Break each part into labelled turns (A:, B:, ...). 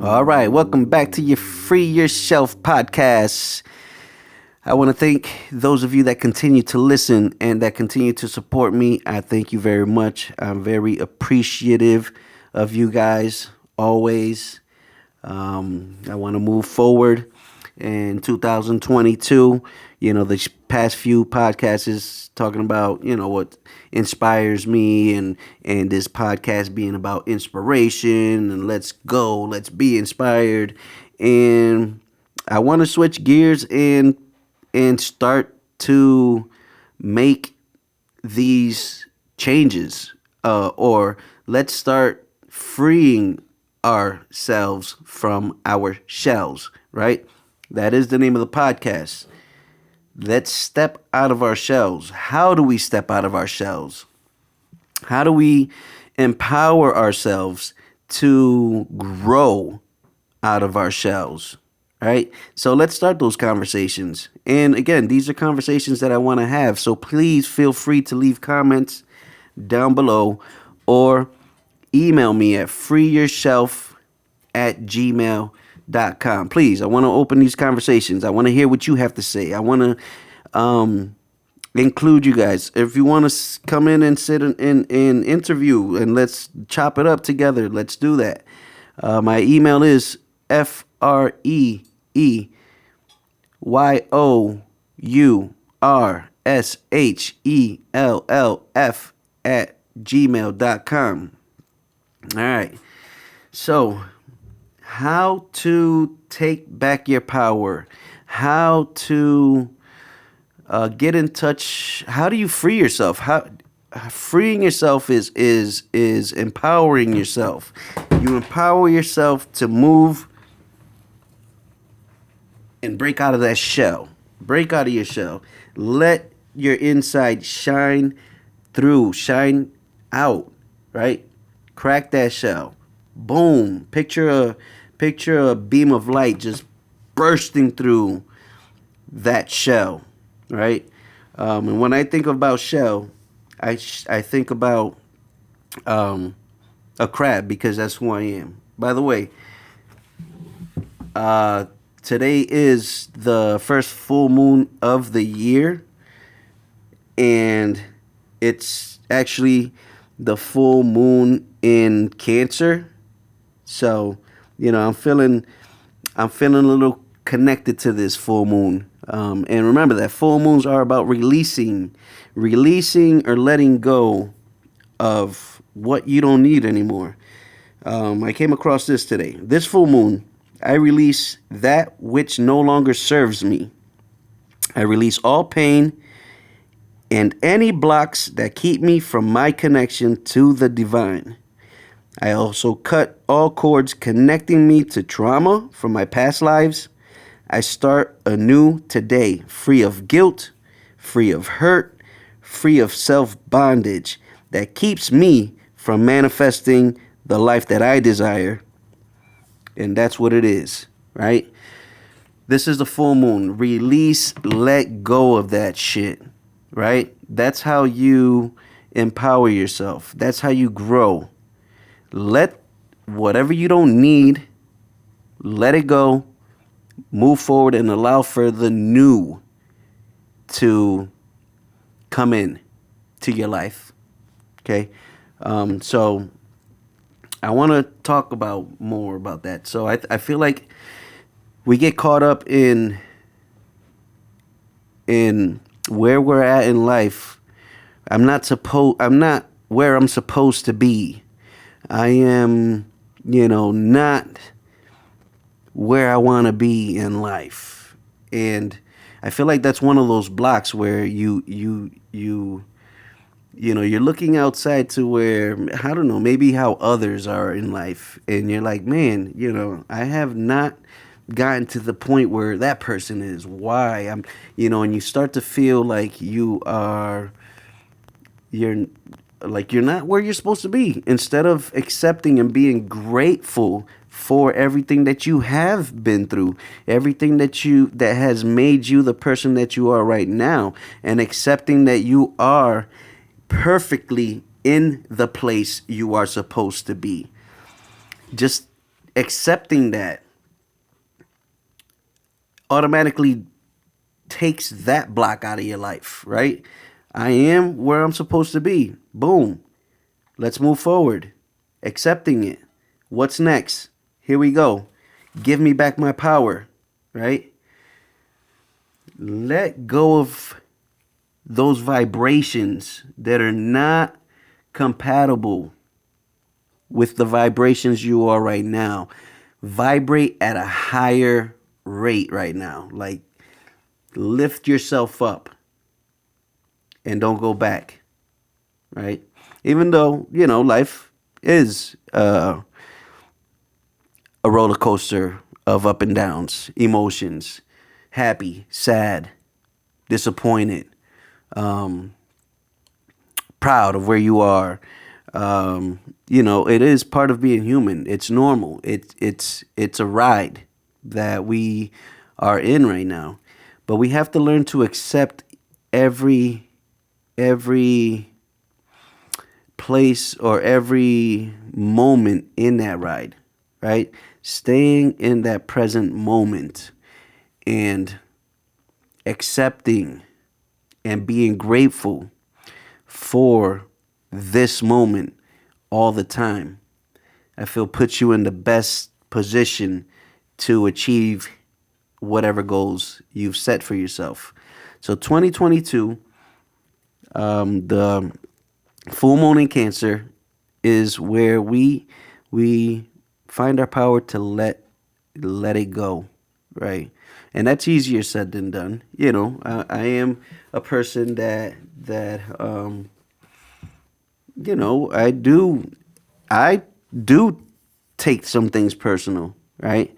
A: All right, welcome back to your Free Yourself podcast. I want to thank those of you that continue to listen and that continue to support me. I thank you very much. I'm very appreciative of you guys always. I want to move forward in 2022. The past few podcasts is talking about, what inspires me and this podcast being about inspiration and let's go, let's be inspired. And I want to switch gears and start to make these changes, or let's start freeing ourselves from our shells, right? That is the name of the podcast. Let's step out of our shells. How do we step out of our shells? How do we empower ourselves to grow out of our shells, right? So let's start those conversations. And again, these are conversations that I want to have. So please feel free to leave comments down below or email me at freeyourself@gmail.com. Please, I want to open these conversations. I want to hear what you have to say. I want to include you guys. If you want to come in and sit in interview and let's chop it up together, let's do that. My email is freeyourself@gmail.com. All right. So, how to take back your power, how to get in touch. How do you free yourself? How freeing yourself is empowering yourself. You empower yourself to move and break out of that shell. Break out of your shell. Let your inside shine through, shine out, right? Crack that shell. Boom. Picture a beam of light just bursting through that shell, right? And when I think about shell, I think about a crab, because that's who I am. By the way, today is the first full moon of the year, and it's actually the full moon in Cancer. So, I'm feeling a little connected to this full moon. And remember that full moons are about releasing or letting go of what you don't need anymore. I came across this today. This full moon, I release that which no longer serves me. I release all pain and any blocks that keep me from my connection to the divine. I also cut all cords connecting me to trauma from my past lives. I start anew today, free of guilt, free of hurt, free of self-bondage that keeps me from manifesting the life that I desire. And that's what it is, right? This is the full moon. Release, let go of that shit, right? That's how you empower yourself. That's how you grow. Let whatever you don't need, let it go, move forward, and allow for the new to come in to your life. Okay? So I want to talk more about that. So I feel like we get caught up in where we're at in life. I'm not where I'm supposed to be. I am, not where I want to be in life. And I feel like that's one of those blocks where you're looking outside to where, I don't know, maybe how others are in life. And you're like, man, I have not gotten to the point where that person is. Why? And you start to feel like you're not where you're supposed to be, instead of accepting and being grateful for everything that you have been through, everything that has made you the person that you are right now, and accepting that you are perfectly in the place you are supposed to be. Just accepting that automatically takes that block out of your life, right? I am where I'm supposed to be. Boom. Let's move forward. Accepting it. What's next? Here we go. Give me back my power, right? Let go of those vibrations that are not compatible with the vibrations you are right now. Vibrate at a higher rate right now. Like, lift yourself up and don't go back, right? Even though, life is a roller coaster of up and downs, emotions, happy, sad, disappointed, um, proud of where you are. It is part of being human. It's normal. It's a ride that we are in right now, but we have to learn to accept every place or every moment in that ride, right? Staying in that present moment and accepting and being grateful for this moment all the time, I feel puts you in the best position to achieve whatever goals you've set for yourself. So 2022, the full moon in Cancer is where we find our power to let it go, right? And that's easier said than done. I am a person that I do take some things personal, right?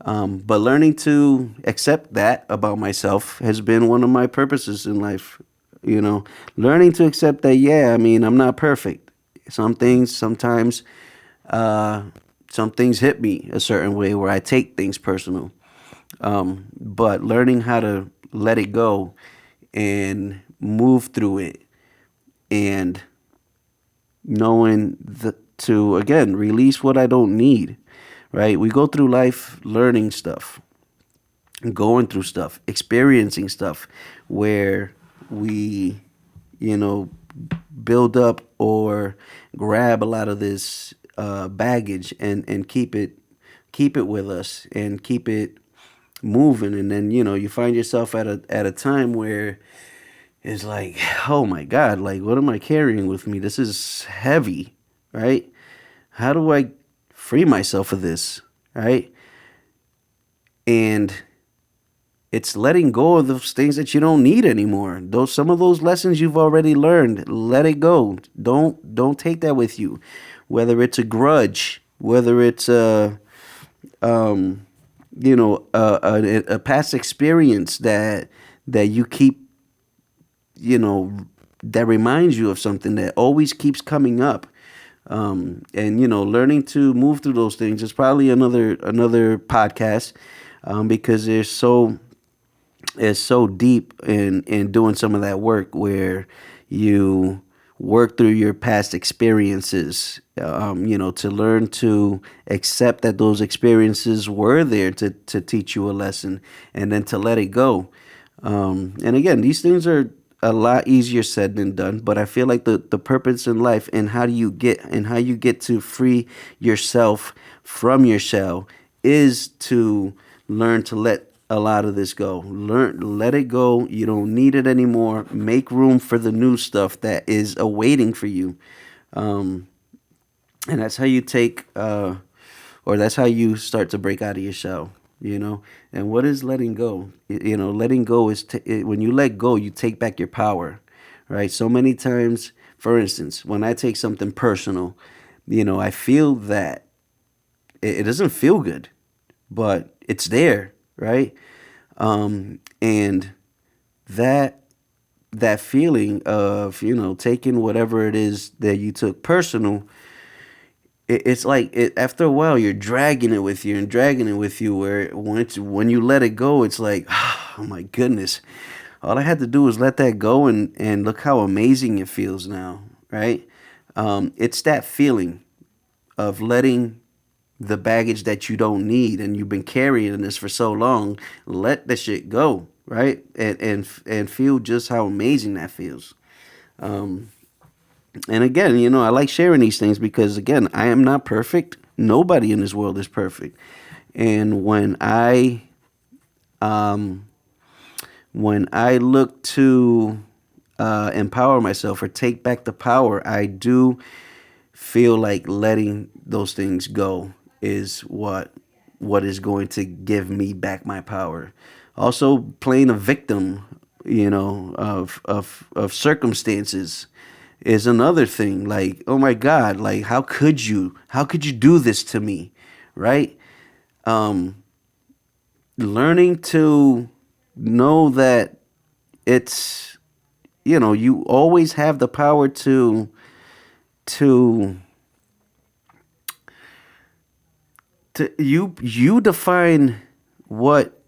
A: But learning to accept that about myself has been one of my purposes in life. Learning to accept that, yeah, I mean, I'm not perfect. Sometimes, some things hit me a certain way where I take things personal. But learning how to let it go and move through it, and knowing to, again, release what I don't need, right? We go through life learning stuff, going through stuff, experiencing stuff where we, build up or grab a lot of this baggage and keep it with us and keep it moving. And then, you find yourself at a time where it's like, oh my God, like, what am I carrying with me? This is heavy, right? How do I free myself of this, right? And it's letting go of those things that you don't need anymore. Some of those lessons you've already learned, let it go. Don't take that with you. Whether it's a grudge, whether it's a past experience that you keep, that reminds you of something that always keeps coming up. And learning to move through those things is probably another podcast, because it's so deep in doing some of that work where you work through your past experiences, to learn to accept that those experiences were there to teach you a lesson, and then to let it go. And again, these things are a lot easier said than done, but I feel like the purpose in life and how you get to free yourself from your shell is to learn to let a lot of this go. Let it go. You don't need it anymore. Make room for the new stuff that is awaiting for you. And that's how you or that's how you start to break out of your shell. And what is letting go? Letting go is when you let go, you take back your power, right? So many times, for instance, when I take something personal, I feel that it doesn't feel good, but it's there, right? And that feeling of, taking whatever it is that you took personal, it's like after a while you're dragging it with you and dragging it with you, where when you let it go, it's like, oh my goodness, all I had to do was let that go, and look how amazing it feels now, right? It's that feeling of letting the baggage that you don't need and you've been carrying this for so long. Let the shit go, right? And feel just how amazing that feels. Um, and again, I like sharing these things because again, I am not perfect. Nobody in this world is perfect. And um, when I look to empower myself or take back the power, I do feel like letting those things go is what is going to give me back my power. Also, playing a victim, of circumstances is another thing. Like, oh my God, like how could you? How could you do this to me? Right? Um, Learning to know that it's you always have the power to you define what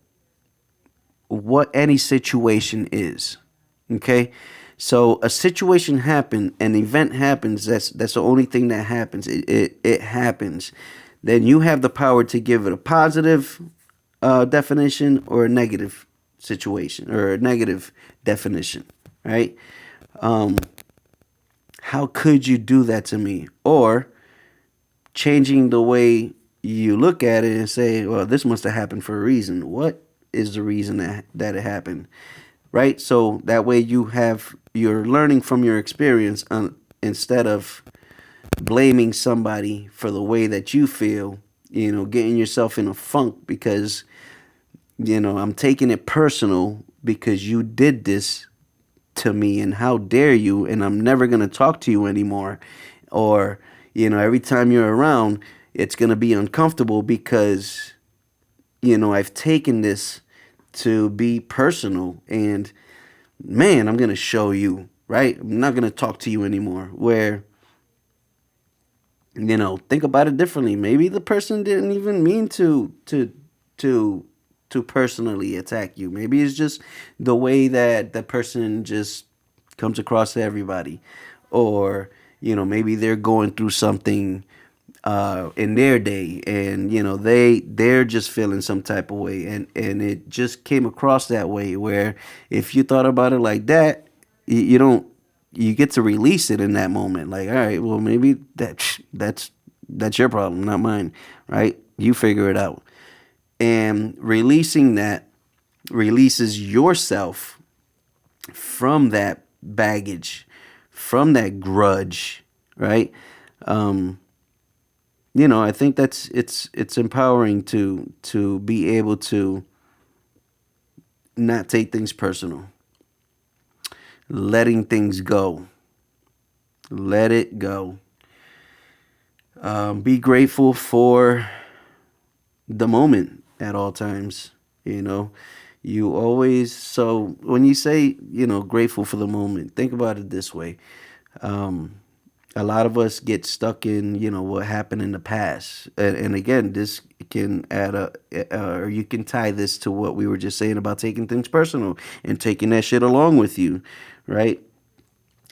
A: what any situation is. Okay, so a situation happened, an event happens. That's the only thing that happens. It happens. Then you have the power to give it a positive definition or a negative situation or a negative definition, right? um how could you do that to me? Or changing the way you look at it and say, well, this must have happened for a reason. What is the reason that it happened? Right? So that way you're learning from your experience, instead of blaming somebody for the way that you feel, getting yourself in a funk because, I'm taking it personal because you did this to me and how dare you, and I'm never going to talk to you anymore. Or every time you're around it's going to be uncomfortable because I've taken this to be personal, and man, I'm going to show you, right? I'm not going to talk to you anymore. Where think about it differently. Maybe the person didn't even mean to to personally attack you. Maybe it's just the way that the person just comes across to everybody. Or maybe they're going through something in their day, and they're just feeling some type of way, and it just came across that way. Where if you thought about it like that, you don't you get to release it in that moment. Like, all right, well, maybe that's your problem, not mine, right? You figure it out. And releasing that releases yourself from that baggage, from that grudge, right? um I think it's empowering to be able to not take things personal, letting things go, let it go. Be grateful for the moment at all times. You know, you always, so when you say, grateful for the moment, think about it this way. Um, a lot of us get stuck in, what happened in the past. And again, this can add or you can tie this to what we were just saying about taking things personal and taking that shit along with you, right?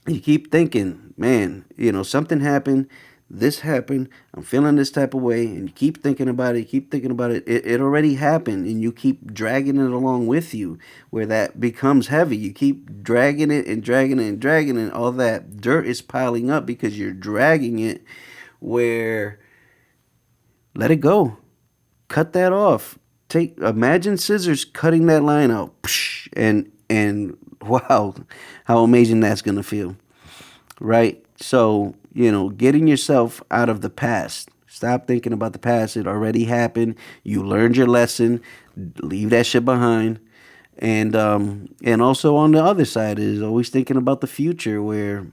A: You keep thinking, man, something happened, this happened, I'm feeling this type of way, and you keep thinking about it, keep thinking about it. It already happened, and you keep dragging it along with you, where that becomes heavy. You keep dragging it and dragging it and dragging it, and all that dirt is piling up because you're dragging it. Where let it go, cut that off. Imagine scissors cutting that line out, and wow, how amazing that's gonna feel, right? So, getting yourself out of the past. Stop thinking about the past. It already happened. You learned your lesson. Leave that shit behind. And also on the other side is always thinking about the future, where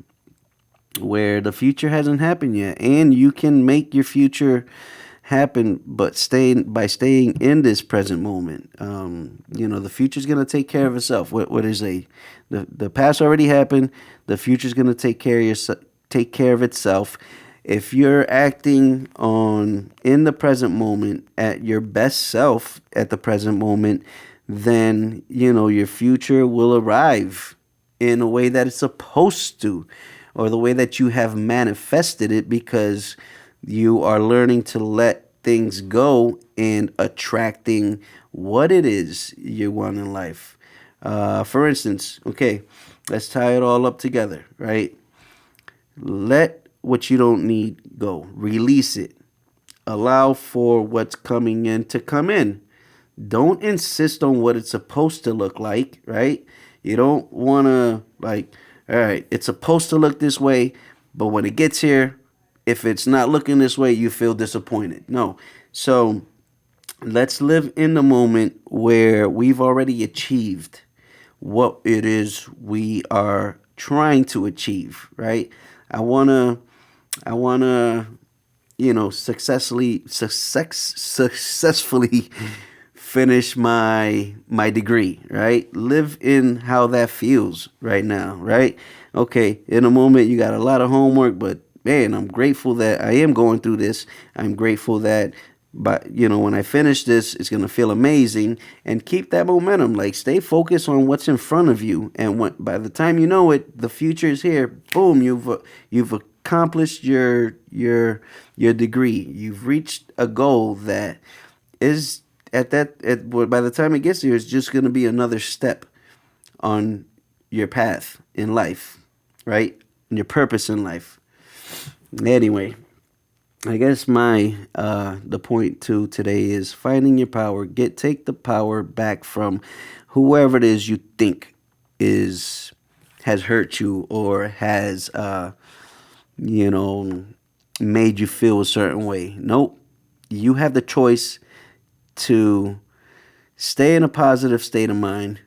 A: the future hasn't happened yet, and you can make your future happen, but staying in this present moment. The future's gonna take care of itself. What is the past already happened. The future's gonna take care of itself. If you're acting on in the present moment at your best self at the present moment, then your future will arrive in a way that it's supposed to, or the way that you have manifested it, because you are learning to let things go and attracting what it is you want in life. For instance, okay, let's tie it all up together, right? Let what you don't need go, release it, allow for what's coming in to come in. Don't insist on what it's supposed to look like, right? You don't want to, like, all right, it's supposed to look this way, but when it gets here, if it's not looking this way, you feel disappointed. No. So let's live in the moment where we've already achieved what it is we are trying to achieve, right? I want to I want to successfully finish my degree, right? Live in how that feels right now, right? Okay, in a moment you got a lot of homework, but man, I'm grateful that I am going through this. I'm grateful that, but when I finish this, it's gonna feel amazing. And keep that momentum. Like, stay focused on what's in front of you, and by the time you know it, the future is here. Boom, you've accomplished your degree. You've reached a goal that is by the time it gets here, it's just gonna be another step on your path in life, right? And your purpose in life. Anyway, I guess my the point to today is finding your power. Take the power back from whoever it is you think is has hurt you or has you know made you feel a certain way. Nope. You have the choice to stay in a positive state of mind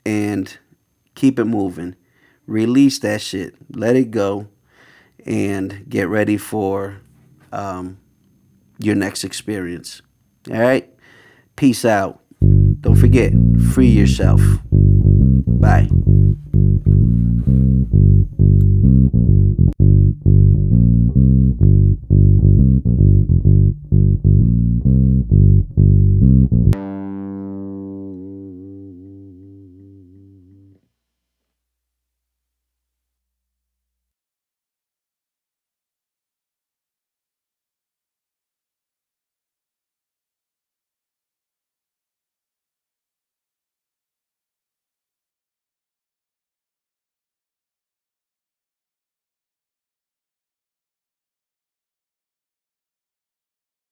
A: and keep it moving. Release that shit. Let it go and get ready for your next experience. All right? Peace out. Don't forget, free yourself. Bye.